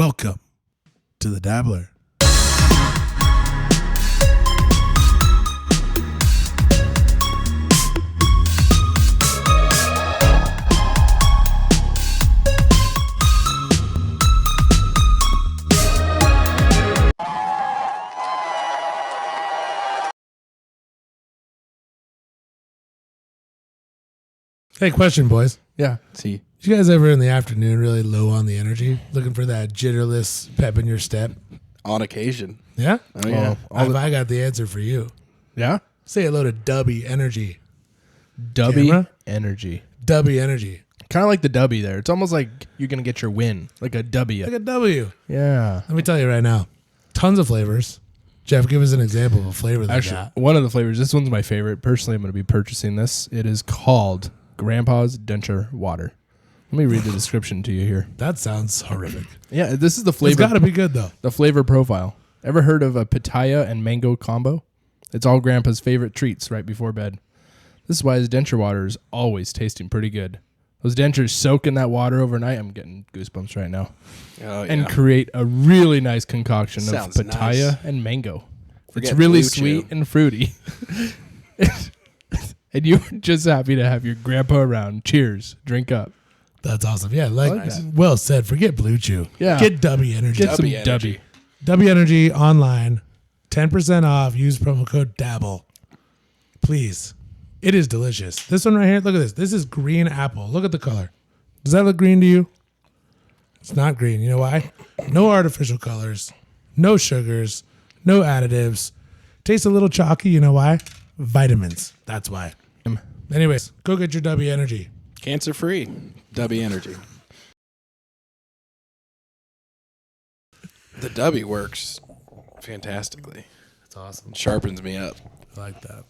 Welcome to the Dabbler. Hey, question, boys. Yeah. See. You guys ever in the afternoon really low on the energy, looking for that jitterless pep in your step? On occasion. Yeah? Oh, yeah. I got the answer for you. Yeah? Say hello to Dubby Energy. Dubby Camera? Energy. Dubby Energy. Kind of like the W there. It's almost like you're going to get your win. Like a W. Like a W. Yeah. Let me tell you right now. Tons of flavors. Jeff, give us an example of a flavor they Actually, got. one of the flavors, this one's my favorite. Personally, I'm going to be purchasing this. It is called Grandpa's Denture Water. Let me read the description to you here. That sounds horrific. Yeah, this is the flavor. It's got to be good, though. The flavor profile. Ever heard of a pitaya and mango combo? It's all Grandpa's favorite treats right before bed. This is why his denture water is always tasting pretty good. Those dentures soak in that water overnight. I'm getting goosebumps right now. Oh, yeah. And create a really nice concoction Sounds of pitaya nice. and mango. Forget It's really Blue sweet Chew. and fruity. And you're just happy to have your grandpa around. Cheers. Drink up. That's awesome. Yeah, like Nice. well said. Forget Blue Chew. Yeah. Get Dubby Energy. Get some Dubby Energy. Dubby. Dubby Energy online. 10% off. Use promo code DABBLE. Please. It is delicious. This one right here, look at this. This is green apple. Look at the color. Does that look green to you? It's not green. You know why? No artificial colors. No sugars. No additives. Tastes a little chalky. You know why? Vitamins. That's why. Anyways, go get your Dubby Energy. Cancer free. W Energy. The W works fantastically. That's awesome. It sharpens me up. I like that.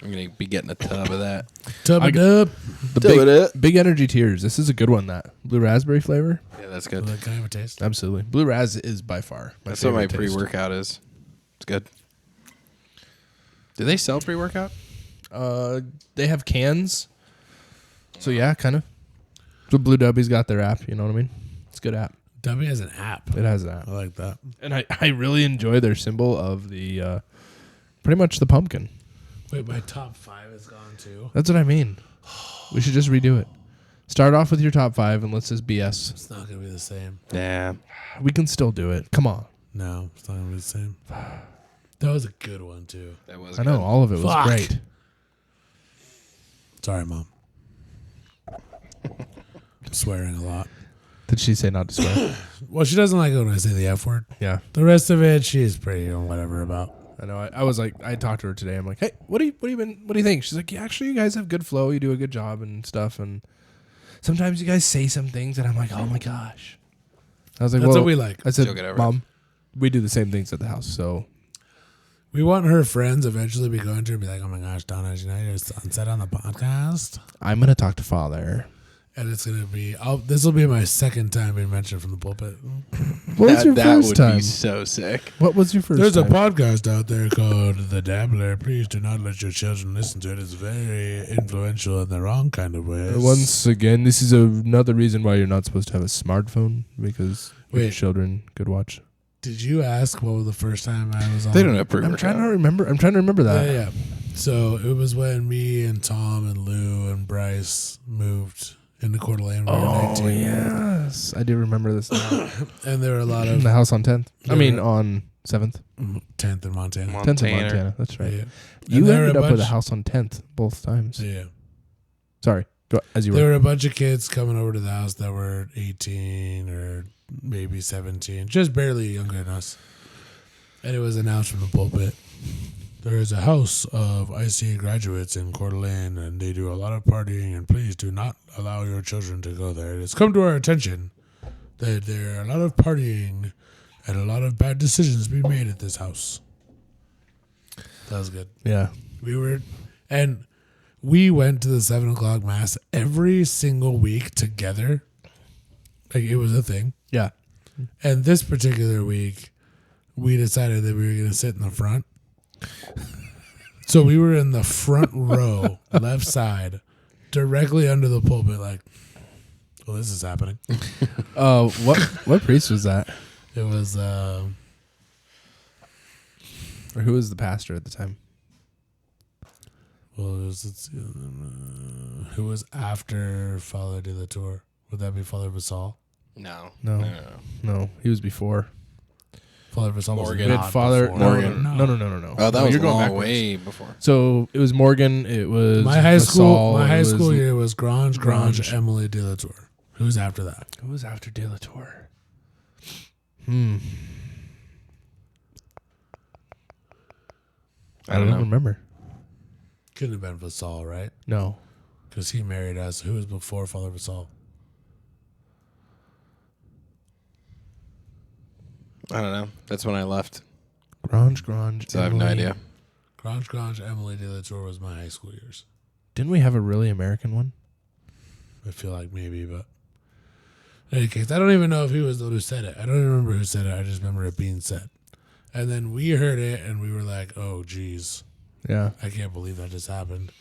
I'm going to be getting a tub of that. Tub I- it up. The big energy tears. This is a good one. That blue raspberry flavor. Yeah, that's good. Can I have a taste? Absolutely. Blue raz is by far my That's what my favorite taste. pre-workout is. It's good. Do they sell pre-workout? They have cans. So yeah, kind of. So Blue Dubby's got their app. You know what I mean? It's a good app. Dubby has an app. It has that. I like that. And I really enjoy their symbol of the pretty much the pumpkin. Wait, my top 5 is gone too. That's what I mean. We should just redo it. Start off with your top 5 and let's just BS. It's not going to be the same. Yeah. We can still do it. Come on. No, it's not going to be the same. That was a good one too. That was I know good. all of it was Fuck. great. Sorry, Mom. I'm swearing a lot. Did she say not to swear? Well, she doesn't like it when I say the F word. Yeah. The rest of it, she's pretty whatever about. I know. I was like, I talked to her today. I'm like, hey, what do you think? She's like, yeah, actually, you guys have good flow. You do a good job and stuff. And sometimes you guys say some things, and I'm like, oh my gosh. I was like, That's well, what we like. I said, She'll get over it. Mom, we do the same things at the house. So We want her friends eventually be going to her and be like, oh my gosh, Donna, you know your son said on the podcast? I'm gonna talk to Father. And it's going to be, this will be my second time being mentioned from the pulpit. What was your that first would time? be so sick. What was your first There's time? a podcast out there called The Dabbler. Please do not let your children listen to it. It's very influential in the wrong kind of ways. Once again, this is another reason why you're not supposed to have a smartphone because your Wait. children could watch. Did you ask what was the first time I was on? They don't have pre-workout. I'm trying to remember that. Yeah. So it was when me and Tom and Lou and Bryce moved into Coeur d'Alene. We were Oh 19. yes, I do remember this now. And there were a lot In of the house on 10th. I Yeah. mean on 7th. 10th in Montana. 10th in Montana. Montana. That's right. Yeah. You And there were ended a up with a bunch- house on 10th both times. Yeah. Sorry. Go as you There were. were a bunch of kids coming over to the house that were 18 or maybe 17, just barely younger than us. And it was announced from the pulpit. There is a house of IC graduates in Coeur d'Alene, and they do a lot of partying, and please do not allow your children to go there. It's come to our attention that there are a lot of partying and a lot of bad decisions being made at this house. That was good. Yeah. We went to the 7 o'clock mass every single week together. Like, it was a thing. Yeah. And this particular week, we decided that we were going to sit in the front. So we were in the front row, left side, directly under the pulpit, like Well, this is happening. What priest was that? It was Or who was the pastor at the time? well, it was who was after Father de la Tour? Would that be Father Vasal? No. No, he was before. Father Vasal was Morgan. We had not Father before. Morgan. No. Oh, that No, was you're going long backwards. way before. So it was Morgan. It was My high school. Vasal, My it high was- school year was Grange, Grange. Emily de la Tour. Who's after that? Who was after De La Tour? I don't know. remember. Couldn't have been Vasal, right? No. Because he married us. Who was before Father Vasal? I don't know. That's when I left. Grange. So I have no Emily. idea. Grange, Emily de la Tour was my high school years. Didn't we have a really American one? I feel like maybe, but in any case, I don't even know if he was the one who said it. I don't even remember who said it. I just remember it being said. And then we heard it and we were like, oh, geez, Yeah. I can't believe that just happened.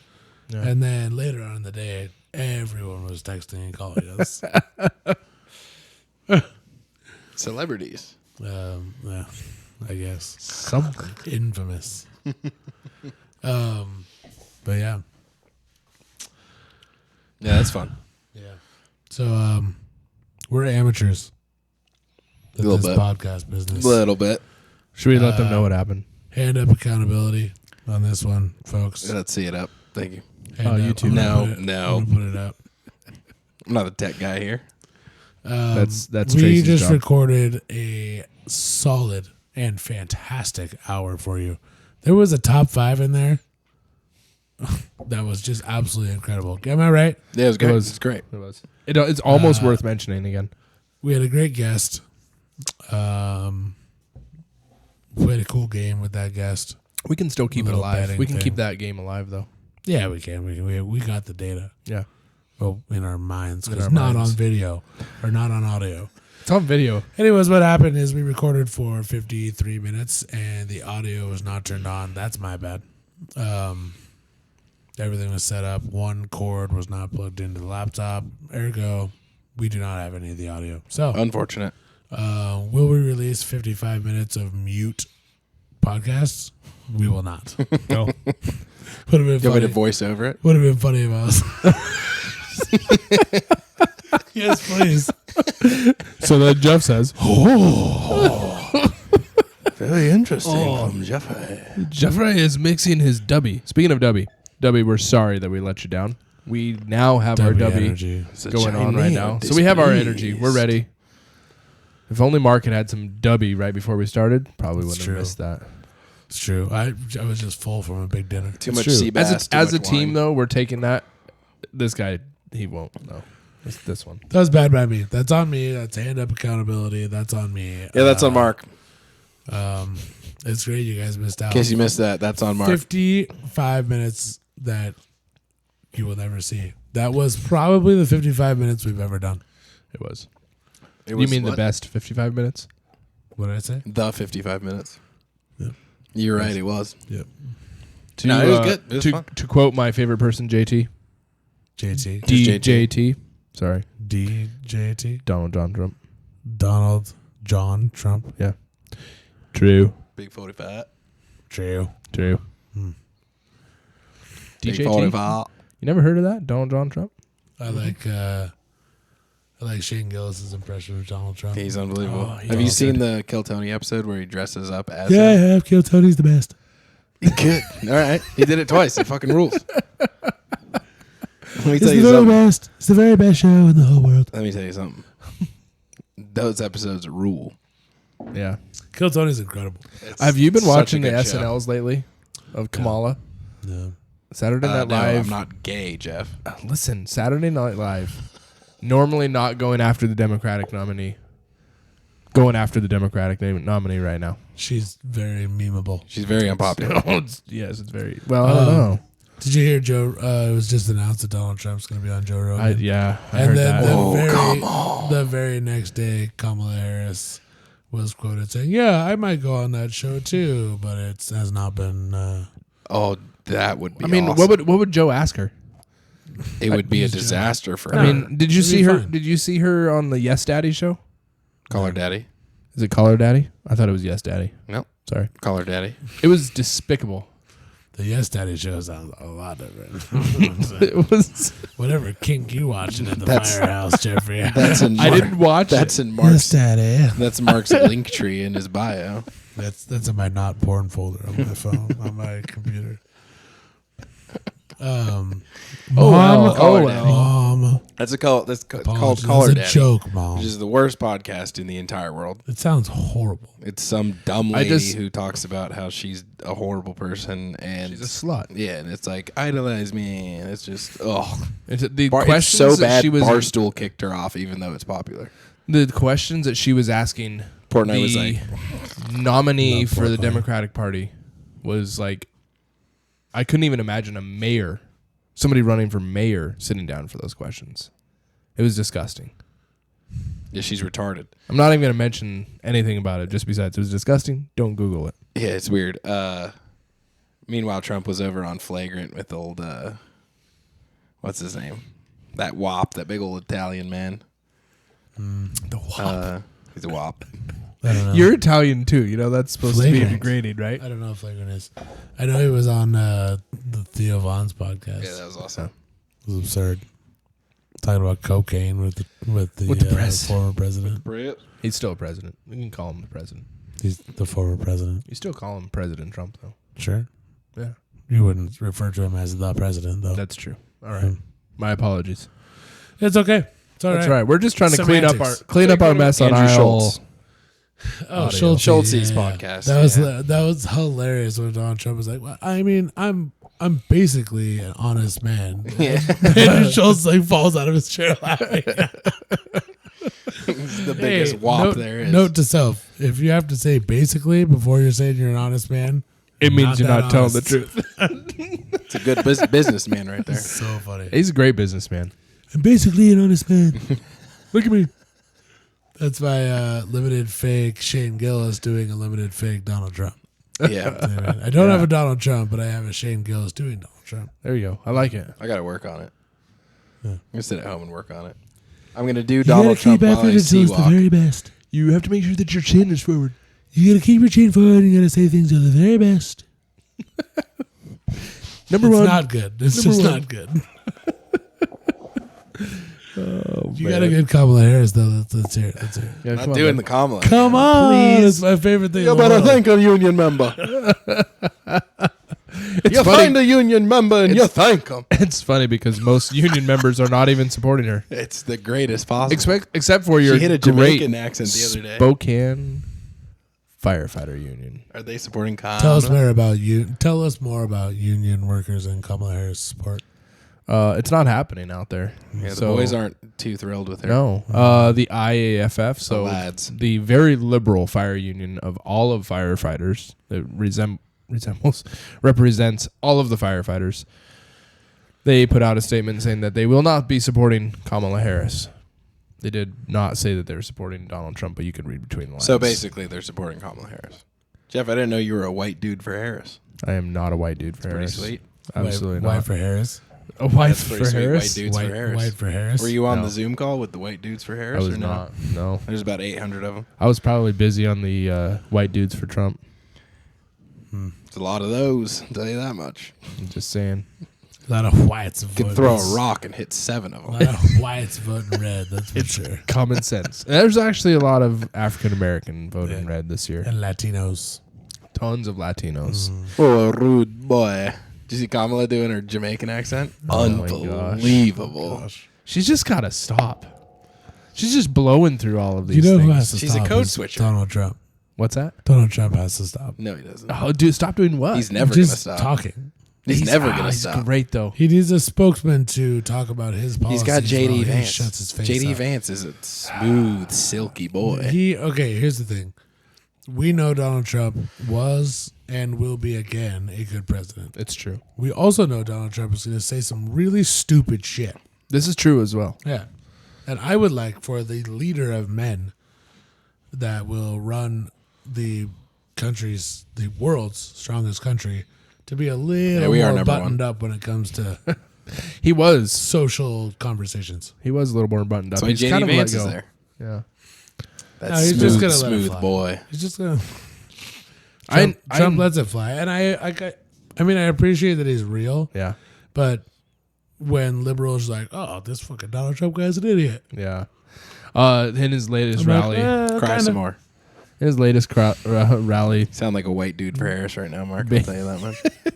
Yeah. And then later on in the day, everyone was texting and calling us. Celebrities. Yeah, I guess. Something. Infamous. But yeah. Yeah, that's fun. Yeah. So we're amateurs at Little this bit. podcast business. A little bit. Should we let them know what happened? Hand up accountability on this one, folks. Let's see it up. Thank you. Hand Oh, up. you too. I'm gonna No, put it- no. I'm gonna put it up. I'm not a tech guy here. That's We Tracy's just job. recorded a solid and fantastic hour for you. There was a top 5 in there. That was just absolutely incredible. Am I right? Yeah, it was great. It was. It's great. It was. It's almost worth mentioning again. We had a great guest. We had a cool game with that guest. We can still keep it Little alive. betting We can thing. keep that game alive, though. Yeah, we can. We got the data. Yeah. Well, in our minds, In because our not minds. on video or not on audio. It's on video. Anyways, what happened is we recorded for 53 minutes and the audio was not turned on. That's my bad. Everything was set up. One cord was not plugged into the laptop. Ergo, we do not have any of the audio. So, Unfortunate. will we release 55 minutes of mute podcasts? We will not. No. Would have been Do you want me funny. to voice over it? Would have been funny if I was. Yes, please. So then Jeff says, Very interesting from Jeffrey. Jeffrey is mixing his dubby. Speaking of dubby, we're sorry that we let you down. We now have our dubby energy. going on right now. So we have our energy. We're ready. If only Mark had some dubby right before we started, probably wouldn't true. have missed that. It's true. I was just full from a big dinner. Too It's much true. sea bass. As a team, though, we're taking that. This guy, he won't. No, it's this one. That was bad by me. That's on me. That's hand up accountability. That's on me. Yeah, that's on Mark. It's great you guys missed out. In case you missed that, that's on Mark. 55 minutes that you will never see. That was probably the 55 minutes we've ever done. It was. It You was mean the what? best 55 minutes? What did I say? The 55 minutes. Yep. You're right, it was. Yep. No, it was good. It was fun. To quote my favorite person, JT. JT. DJT. Sorry. DJT. Donald John Trump. Donald John Trump. Yeah. True. Big 45. True. True. Big DJT? 45. You never heard of that? Donald John Trump? I like Shane Gillis's impression of Donald Trump. He's unbelievable. Oh, Have you seen the Kill Tony episode where he dresses up as Yeah, I him? have. Kill Tony's the best. Good. All right. He did it twice. It fucking rules. Let me It's tell the you very something. best. It's the very best show in the whole world. Let me tell you something. Those episodes rule. Yeah. Kill Tony's incredible. Have you been Such a watching the good show. SNLs lately of Kamala? No. Saturday Night No, Live. I'm not gay, Jeff. Listen, Saturday Night Live. Normally not going after the Democratic nominee. Going after the Democratic nominee right now. She's very memeable. She's very unpopular. Yes, it's very... Well, I don't know. Did you hear Joe? It was just announced that Donald Trump's going to be on Joe Rogan. I and heard then that. the very next day, Kamala Harris was quoted saying, "Yeah, I might go on that show too, but it has not been." Oh, that would be I mean, awesome. what would Joe ask her? It would be a He's joking. disaster for her. I mean, did you It'd see be her? fine. Did you see her on the Yes Daddy show? Call her daddy. Is it Call Her Daddy? I thought it was Yes Daddy. No, Sorry. call her daddy. It was despicable. The Yes Daddy show sounds a lot different. It was. Whatever kink you watching at the That's- firehouse, Jeffrey. That's in I didn't watch That's it. in Mark's. Daddy. That's Mark's link tree in his bio. That's in my not porn folder on my phone, on my computer. Oh, Mom, well. Oh, well. Mom. That's called called Apologies. Call Her It's a Daddy, joke, Mom. which is the worst podcast in the entire world. It sounds horrible. It's some dumb I lady just- who talks about how she's a horrible person and She's a slut. yeah, and it's like idolize me, and it's just The It's questions so that bad. she was Barstool kicked her off, even though it's popular. the questions that she was asking Portnoy the was like, nominee Love for the Portnoy. Democratic Party was like, I couldn't even imagine a mayor, somebody running for mayor, sitting down for those questions. It was disgusting. yeah, she's retarded. I'm not even going to mention anything about it. Just besides, it was disgusting. Don't Google it. Yeah, it's weird. Meanwhile, Trump was over on Flagrant with old what's his name? That WAP, that big old Italian man. The WAP. He's a WAP. I don't know. You're Italian too. You know that's supposed to be Flagrant. degrading, right? I don't know if Flagrant is. I know he was on the Theo Von's podcast. Yeah, that was awesome. It was absurd. Talking about cocaine with the With the press. former president. He's still a president. We can call him the president. He's the former president. You still call him President Trump, though. Sure. Yeah, You wouldn't refer to him as the president, though. that's true. All right. My apologies. It's okay. It's all That's right. right. We're just trying to Semantics. clean up our mess on Andrew aisle. Schultz. Oh, Audio. Schultze's Schultze's podcast. That was hilarious when Donald Trump was like, well, I mean, I'm basically an honest man. Yeah. And Schultz like falls out of his chair laughing. He's the biggest WAP note, there is. Note to self: if you have to say basically before you're saying you're an honest man, It means you're that not telling the honest. truth. It's a good businessman right there. So funny. He's a great businessman. I'm basically an honest man. Look at me. That's my limited fake Shane Gillis doing a limited fake Donald Trump. Yeah. I don't have a Donald Trump, but I have a Shane Gillis doing Donald Trump. There you go. I like it. I got to work on it. Yeah. I'm going to sit at home and work on it. I'm going to do Donald Trump while I sea walk. best. You have to make sure that your chin is forward. You gotta keep your chin forward and you gotta say things to the very best. Number It's one. not good. It's Number just one. not good. You got a good Kamala Harris though. Let's hear it. Let's hear it. Yeah, I'm come not on, doing man. the Kamala. Come on, Please. it's my favorite thing. You in the better world. thank a union member. It's You funny. find a union member and you thank them. It's funny because most union members are not even supporting her. It's the greatest possible. Except for your She hit a great Jamaican accent the other day. Spokane firefighter union. Are they supporting Kamala? Tell us more about you. Tell us more about union workers and Kamala Harris support. It's not happening out there. Yeah, the So- boys aren't too thrilled with her. No, the IAFF, so lads. the very liberal fire union of all of firefighters that represents all of the firefighters. They put out a statement saying that they will not be supporting Kamala Harris. They did not say that they were supporting Donald Trump, but you could read between the lines. So basically, they're supporting Kamala Harris. Jeff, I didn't know you were a white dude for Harris. I am not a white dude for Pretty Harris. sweet. Absolutely White not. for Harris. A wife That's pretty for sweet. Harris? White dudes for Harris. White for Harris. Were you on No. the Zoom call with the white dudes for I Harris? was or no? not. No. There's about 800 of them. I was probably busy on the white dudes for Trump. It's a lot of those. I'll tell you that much. I'm just saying. A lot of whites You voting. could throw a rock and hit 7 of A them. lot of whites voting red. That's for sure. Common sense. And there's actually a lot of African American voting Yeah. red this year. And Latinos. Tons of Latinos. Oh, a rude boy. Did you see Kamala doing her Jamaican accent? Oh my gosh. Unbelievable. She's just got to stop. She's just blowing through all of these You know who things. has to She's a stop? code is switcher. Donald Trump. What's that? Donald Trump has to stop. No, he doesn't. Oh, dude, stop doing what? He's never going to Just stop. talking. He's never going to he's stop. great, though. He needs a spokesman to talk about his policies. He's got while JD he Vance. shuts his face JD up. Vance is a smooth, silky boy. Okay, here's the thing. We know Donald Trump was and will be again a good president. It's true. We also know Donald Trump is going to say some really stupid shit. This is true as well. Yeah. And I would like for the leader of men that will run the world's strongest country, to be a little we are more number buttoned up when it comes to He was. social conversations. He was a little more buttoned up. That's why He's JD kind of let Vance is go. there. Yeah. That's he's just smooth, gonna let it smooth fly. boy. He's just gonna. I Trump lets it fly, and I mean, I appreciate that he's real, Yeah. but when liberals are like, "Oh, this fucking Donald Trump guy's an idiot," Yeah. In his latest I'm like, rally, Cry kinda. some more. in his latest rally, Sound like a white dude for Harris right now, Mark. I'll tell you that much.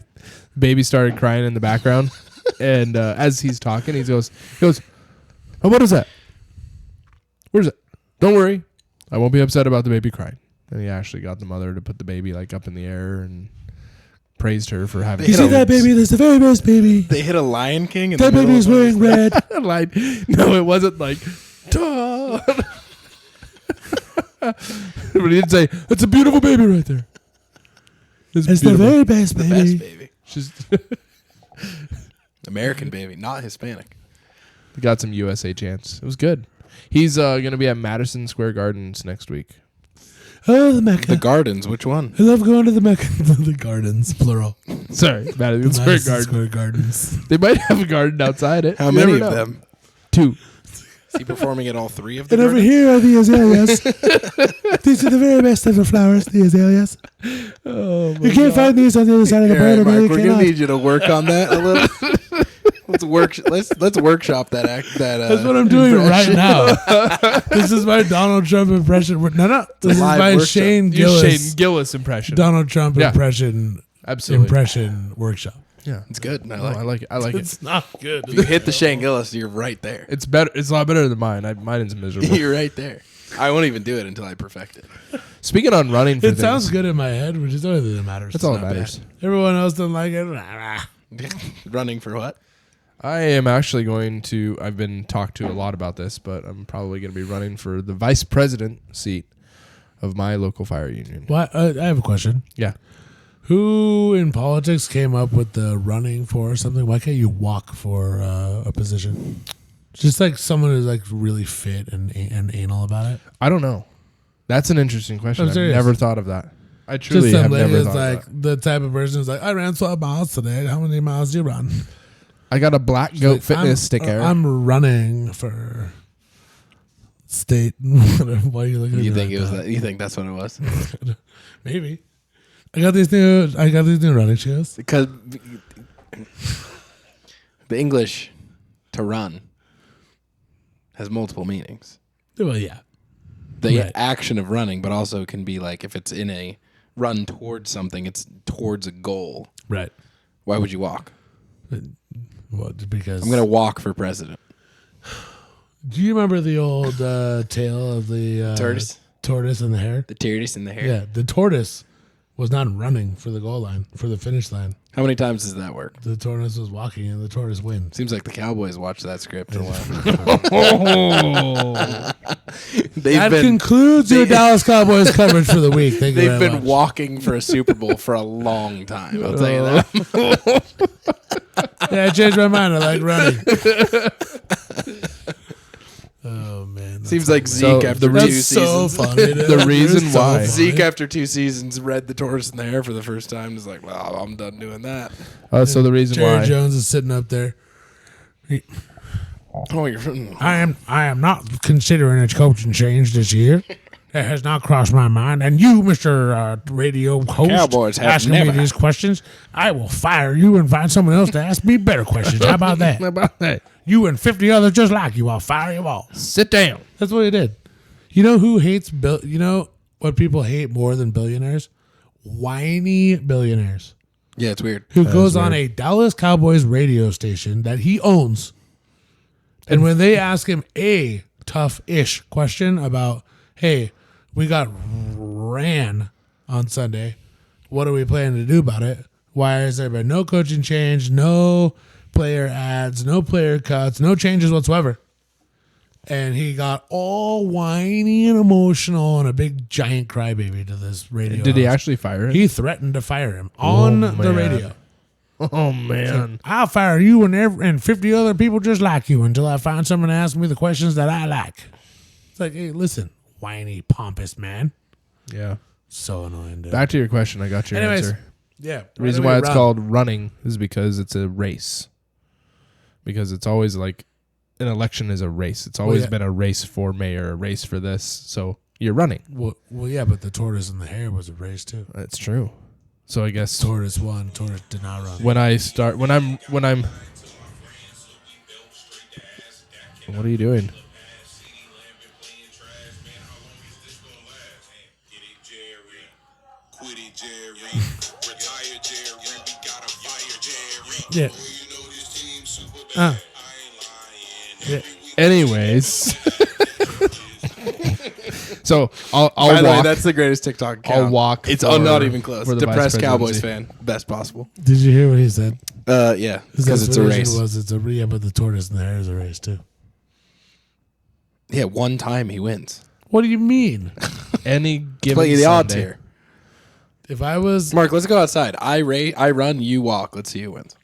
baby started crying in the background, and as he's talking, he goes, "Oh, what is that? Where's it? Don't worry, I won't be upset about the baby crying." And he actually got the mother to put the baby like up in the air and praised her for having. You see that baby? That's the very best baby. They hit a Lion King. In That the baby's middle wearing red. Like, no, it wasn't like. "Duh." But he didn't say, "It's a beautiful baby right there." It's the beautiful. very best the baby. best baby. She's American baby, not Hispanic. got some USA chants. It was good. He's going to be at Madison Square Gardens next week. Oh, the Mecca. The Gardens, which one? I love going to the Mecca. The gardens, plural. Sorry, Madison Square Madison Gardens. Square Gardens. They might have a garden outside it. How You many never of know. them? 2. Is he performing at all 3 of the And over gardens? here are the azaleas. These are the very best of the flowers, the azaleas. Oh, You can't find these on the other side of the All right, border. Mark, You we're cannot. gonna need you to work on that a little. Let's workshop that act. That's what I'm doing right now. This is my Donald Trump impression. No. This is live my workshop. Shane Your Gillis Shane Gillis impression. Donald Trump Yeah. impression Absolutely. workshop. Yeah. It's good. I Oh, like. I like it. I like it. It's not good. If you hit the Shane Gillis, you're right there. It's better. It's a lot better than mine. Mine is miserable. You're right there. I won't even do it until I perfect it. Speaking on running for It things, sounds good in my head, which is the only thing that matters. that's all that not matters. Everyone else doesn't like it. Rah, rah. Running for what? I am actually going to. I've been talked to a lot about this, but I'm probably going to be running for the vice president seat of my local fire union. What? I have a question. Yeah. Who in politics came up with the running for something? Why can't you walk for a position? Just like someone who's like really fit and anal about it. I don't know. That's an interesting question. I'm I've serious. never thought of that. I Just truly some have lady never that's thought like of that. the type of person who's like, I ran 12 miles today. How many miles do you run? I got a black goat Like, fitness sticker. I'm running for state. Why are you looking at You me think like it was that? that? You think that's what it was? Maybe. I got these new running shoes. Because the English to run has multiple meanings. Well, yeah. The Right. action of running, but also can be like if it's in a run towards something, it's towards a goal. Right. Why would you walk? Well, because I'm going to walk for president. Do you remember the old tale of the tortoise and the hare? The tortoise in the hair. Yeah, the tortoise was not running for the goal line, for the finish line. How many times does that work? The tortoise was walking, and the tortoise wins. Seems like the Cowboys watched that script a lot. That concludes your Dallas Cowboys coverage for the week. Thank you They've very been much. walking for a Super Bowl for a long time. I'll tell you that. Yeah, I changed my mind. I like running. Oh man, that's Seems like So Zeke after the two that's so seasons. funny. dude. The reason It's so why. funny. Zeke after 2 seasons read the tortoise in the hair for the first time. And is like, well, I'm done doing that. So the reason Jerry why Jones is sitting up there. Oh, you're I am not considering a coaching change this year. That has not crossed my mind. And you, Mr. Radio host, Cowboys have asking never. me these questions, I will fire you and find someone else to ask me better questions. How about that? How about that? You and 50 others just like you, I'll fire you all. Sit down. That's what he did. You know who hates you know what people hate more than billionaires? Whiny billionaires. Yeah, it's weird. Who goes on a Dallas Cowboys radio station that he owns. And when they ask him a tough-ish question about, hey, we got ran on Sunday. What are we planning to do about it? Why has there been no coaching change, no player ads, no player cuts, no changes whatsoever? And he got all whiny and emotional and a big giant crybaby to this radio. Did he host. actually fire him? He threatened to fire him on the man. radio. Oh man. I'll fire you and 50 other people just like you until I find someone to ask me the questions that I like. It's like, hey, listen, whiny, pompous man. Yeah. So annoying, dude. Back to your question. I got your Anyways, answer. yeah. The reason why it's called running is because it's a race. because it's always like an election is a race. It's always yeah. been a race for mayor, a race for this. So you're running. Well, yeah, but the tortoise and the hare was a race too. That's true. So I guess Tortoise won. Tortoise did not run. when I'm what are you doing? Yeah. Yeah. Anyways, so I'll By the way, walk. that's the greatest TikTok account. I'll walk. It's for- not even close. for the Depressed vice Cowboys presidency. fan. Best possible. Did you hear what he said? Yeah, His because it's a explanation race. Was yeah, but the tortoise and the hare is a race too. Yeah, one time he wins. What do you mean? Any given Play the odds Sunday. here. If I was Mark, let's go outside. I run, you walk. Let's see who wins.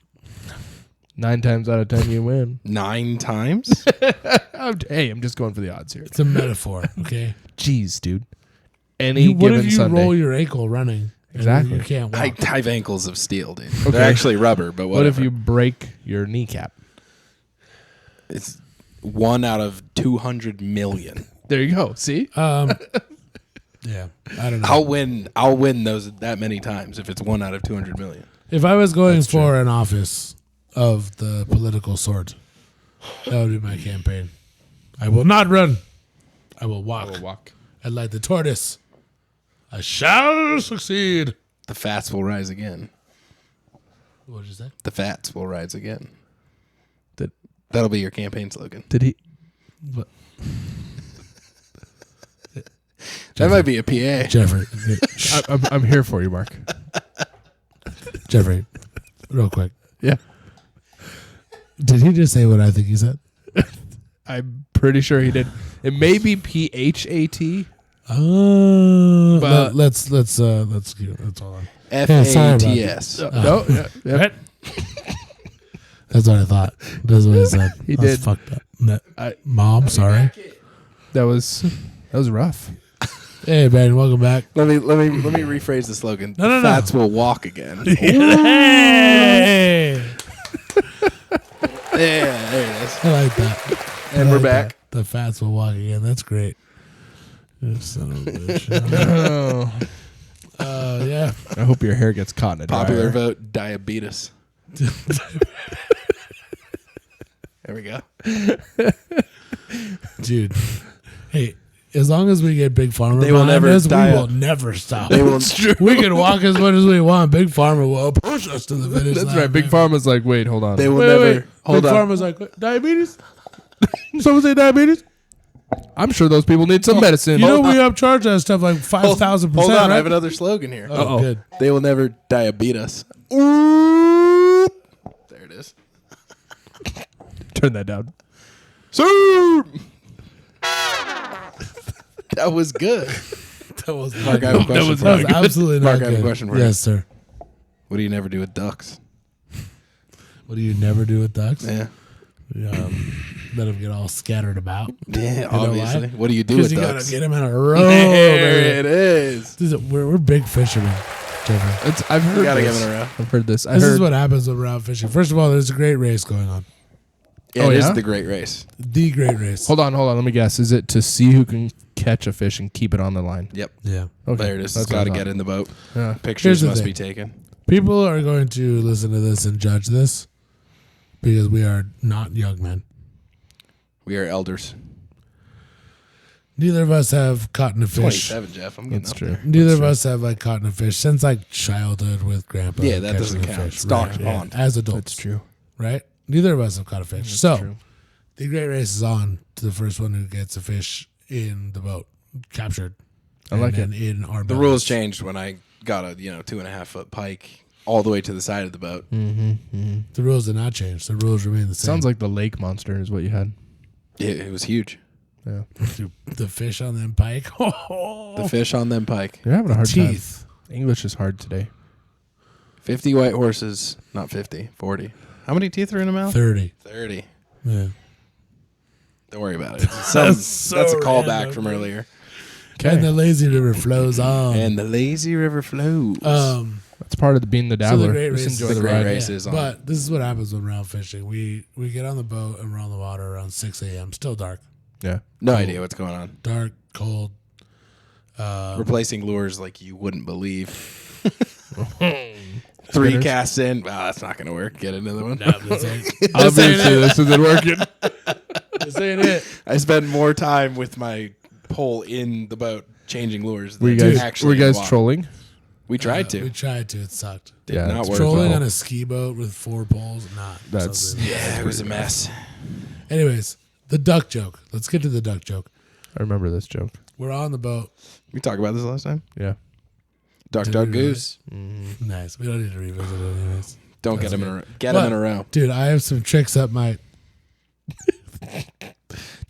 9 times out of 10 you win. 9 times? Hey, I'm just going for the odds here. it's a metaphor, okay? Jeez, dude. Any What given if you Sunday. roll your ankle running? and Exactly. You can't I walk. have ankles of steel, dude. Okay. They're actually rubber, but What whatever. if you break your kneecap? It's 1 out of 200 million. There you go. See? Yeah, I don't know. I'll win those that many times if it's 1 out of 200 million. If I was going for an office of the political sort, that would be my campaign. I will not run. I will walk. walk. And like the tortoise, I shall succeed. The fats will rise again. What did you say? The fats will rise again. Did- That'll be your campaign slogan. Did he? What? That might be a PA. Jeffrey. I'm here for you, Mark. Jeffrey, real quick. Yeah. Did he just say what I think he said? I'm pretty sure he did. It may be PHAT. But let's hold on. FATS. No. Yeah. Right? That's what I thought. That's what he said. He That's did. fucked up. No. I- Mom, sorry. That was rough. Hey, man, welcome back. Let me rephrase the slogan. No, no, no. Fats will walk again. Hey! Yeah, there it is. I like that. And I we're like back. that. The fats will walk again. That's great. You son of a bitch. Yeah. I hope your hair gets caught in a Popular dryer. vote, diabetes. There we go. Dude. Hey, as long as we get Big Pharma They will behind never us, we die will out. never stop. They will. We can walk as much as we want. Big Pharma will push us to the finish That's line. right. Big baby. Pharma's like, wait, hold on. They will Wait, never. wait. Hold Big on. Pharma's like, diabetes? Someone say diabetes? I'm sure those people need some medicine. You know we upcharge that stuff like 5,000%, Hold on, right? I have another slogan here. Oh, good. They will never diabetes. Ooh. There it is. Turn that down. Sir. That was good. That was Mark, I have a question was for That you. was absolutely not Mark, I good. have a question for you. Yes, sir. What do you never do with ducks? What do you never do with ducks? Yeah. Let them get all scattered about. Yeah, know obviously. why? What do you do Because with you gotta ducks? get them in a row. There baby. it is. We're big fishermen, Jeffrey. I've heard You gotta this. give it a row. I've heard this. I This heard is what happens when we're out fishing. First of all, there's a great race going on. Yeah, Oh, it is yeah? the great race. The great race. Hold on. Let me guess. Is it to see who can catch a fish and keep it on the line? Yep. Yeah. Okay. There it is. That's It's what I got to thought. get in the boat. Yeah. Pictures Here's the must thing. be taken. People are going to listen to this and judge this because we are not young men. We are elders. Neither of us have caught a fish. 27, Jeff. I'm getting That's up true. there. Neither of us have like caught a fish since like childhood with grandpa. Yeah, that catching doesn't a count. fish. Stock Right, pond. As adults, That's true. right? Neither of us have caught a fish. That's so true. the great race is on to the first one who gets a fish in the boat captured. I like and then in our The rules changed when I got a 2.5 foot pike all the way to the side of the boat. The rules did not change. The rules remain the same. Sounds like the lake monster is what you had. It was huge. Yeah. the fish on them pike. The fish on them pike. You're having a hard Teeth. time. English is hard today. 50 white horses. Not 50. 40. How many teeth are in a mouth? 30. 30. Yeah. Don't worry about it. That's a callback random, from dude. earlier. And the lazy river flows on. And the lazy river flows. That's part of being the So dabbler. the great Just races, enjoy the great ride. races on. But this is what happens when we're out fishing. We get on the boat and we're on the water around 6 a.m. Still dark. Yeah. No idea what's going on. Dark, cold. Replacing lures like you wouldn't believe. 3 Spinners? casts in. Wow, that's not going to work. Get another one. No, this ain't, Obviously, this isn't working. this ain't it. I spend more time with my pole in the boat changing lures Were than you guys, actually were you in guys the water. trolling? We tried to. We tried to. It sucked. Did Yeah, not it's work Trolling well. on a ski boat with 4 poles, not That's- something. Yeah, it was a mess. Anyways, the duck joke. Let's get to the duck joke. I remember this joke. We're on the boat. We talked about this last time. Yeah. Duck, Did duck, we really? goose. Nice. We don't need to revisit it anyways. Don't That's get them in a good. row. Get them in a row. Dude, I have some tricks up my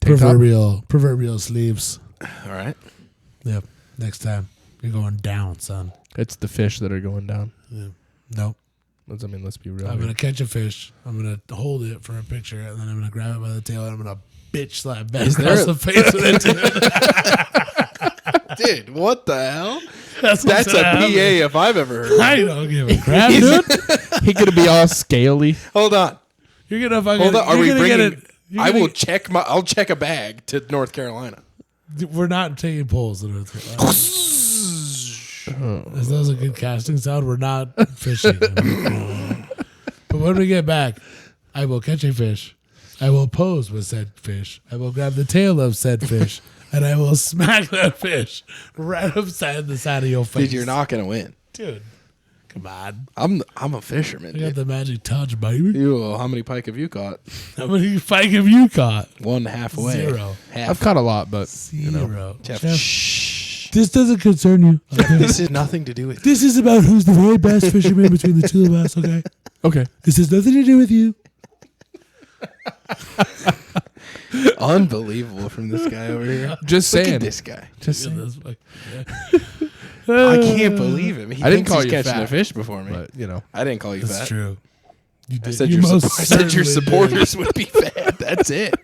Tank top? proverbial sleeves. All right. Yep. Next time. You're going down, son. It's the fish that are going down. Yeah. Nope. Let's be real. I'm here. going to catch a fish. I'm going to hold it for a picture, and then I'm going to grab it by the tail, and I'm going to bitch slap back across the face with it, dude. Dude, what the hell? That's That's a PA if I've ever heard. I don't give a crap, dude. He gonna be all scaly. Hold on. You're going to fucking... Hold on. Are you're we gonna get bringing... it. You're I gonna will check my... I'll check a bag to North Carolina. We're not taking polls. Is that a good casting sound? We're not fishing. But when we get back, I will catch a fish. I will pose with said fish. I will grab the tail of said fish, and I will smack that fish right upside the side of your face. Dude, you're not going to win. Dude, come on. I'm a fisherman, I got dude. the magic touch, baby. You, how many pike have you caught? How many pike have you caught? One halfway. 0. Half. I've caught a lot, but 0. Jeff, Jeff, shh. this doesn't concern you. Okay? This has nothing to do with... This is about who's the very best fisherman between the two of us, okay? okay. This has nothing to do with you. Unbelievable from this guy over here. Just Look saying. at this guy. Just saying. I can't believe him. He I didn't thinks call he's you catching fat, a fish before me. But you know, I didn't call you That's fat. true. You did. I said, You your, most I said your certainly supporters would be fat. That's it.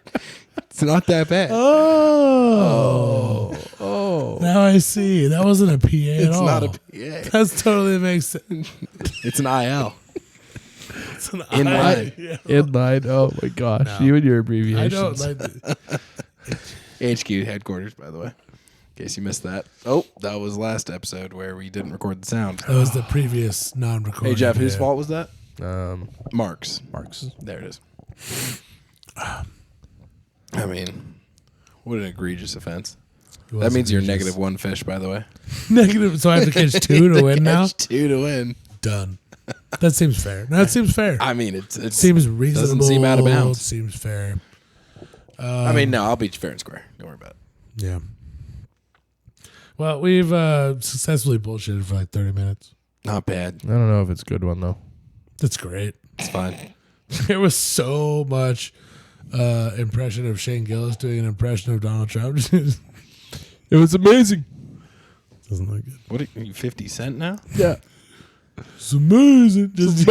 It's not that bad. Oh. oh, Now I see. That wasn't a PA at It's all. not a PA. That's totally makes sense. It's an IL. It's an In I- line. yeah. inline. Oh my gosh, No. you and your I abbreviations. don't like the, HQ headquarters, by the way. In case you missed that. Oh, that was last episode where we didn't record the sound. that was the previous non-recording. Hey, Jeff, whose PA. fault was that? Mark's. There it is. I mean, what an egregious offense. It was That means you're egregious. negative 1 fish, by the way. Negative. So I have to catch 2 to win now. Catch 2 to win. Done. That seems fair. No, it seems fair. I mean, it Seems reasonable. doesn't seem out of bounds. Seems fair. I mean, no, I'll beat you fair and square. Don't worry about it. Yeah. Well, we've successfully bullshitted for like 30 minutes. Not bad. I don't know if it's a good one though. That's great. It's fine. There was so much impression of Shane Gillis doing an impression of Donald Trump. Doesn't It was amazing. look good. What are you, 50 Cent now? Yeah. It's amazing. Just,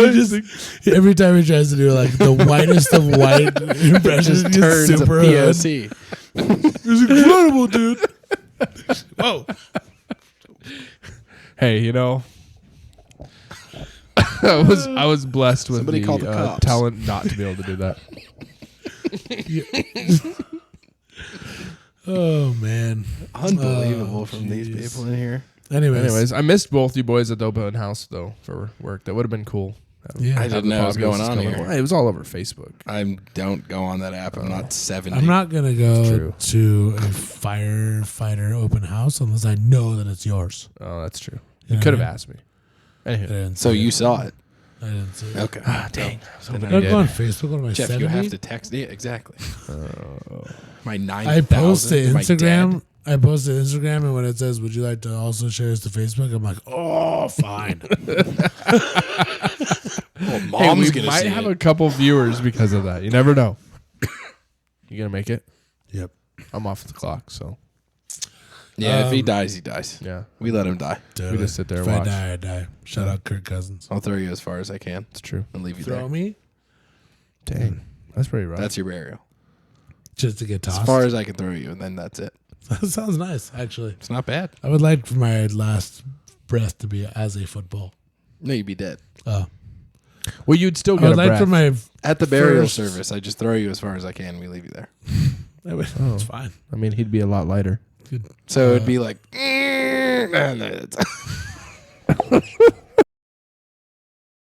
every time he tries to do like the whitest of white impressions, Just he gets turns a super hood. POC. It's incredible, dude. Whoa. Hey, you know, I was blessed with Somebody called the the cops. talent not to be able to do that. Oh man. Unbelievable Oh, from these jeez. people in here. Anyways, I missed both you boys at the open house though for work. That would have been cool. Yeah. I Have didn't the know what was podcast going on coming. here. Well, it was all over Facebook. I don't go on that app. I'm not 70. I'm not gonna go true. to a firefighter open house unless I know that it's yours. Oh, that's true. You You know could have what I mean? asked me. I Anywho, didn't So see you it. saw it. I didn't see it. Okay. ah, dang. Then Don't go on Facebook. What am I, Jeff, 70? you have to text. Yeah, exactly. My 9,000. I post to my Instagram. dad. I post to Instagram, and when it says, "Would you like to also share this to Facebook?" I'm like, "Oh, fine." Well, Hey, mom's we gonna might see have it. a couple viewers because of that. You never know. You gonna make it? Yep. I'm off the clock, so Yeah, if he dies, he dies. yeah. We let him die. Totally. just sit there If and I watch. die, I die. Shout out Kirk Cousins. I'll throw you as far as I can It's true. and leave you Throw there. me Dang, that's pretty rough. That's your burial. just to get tossed. As far as I can throw you, and then that's it. That sounds nice, actually. It's not bad. I would like for my last breath to be as a football. No, you'd be dead. Oh. Well, you'd still I get would a like breath. for my... At the burial First- service, I just throw you as far as I can. And we leave you there. Oh. It's fine. I mean, he'd be a lot lighter. So it'd be like.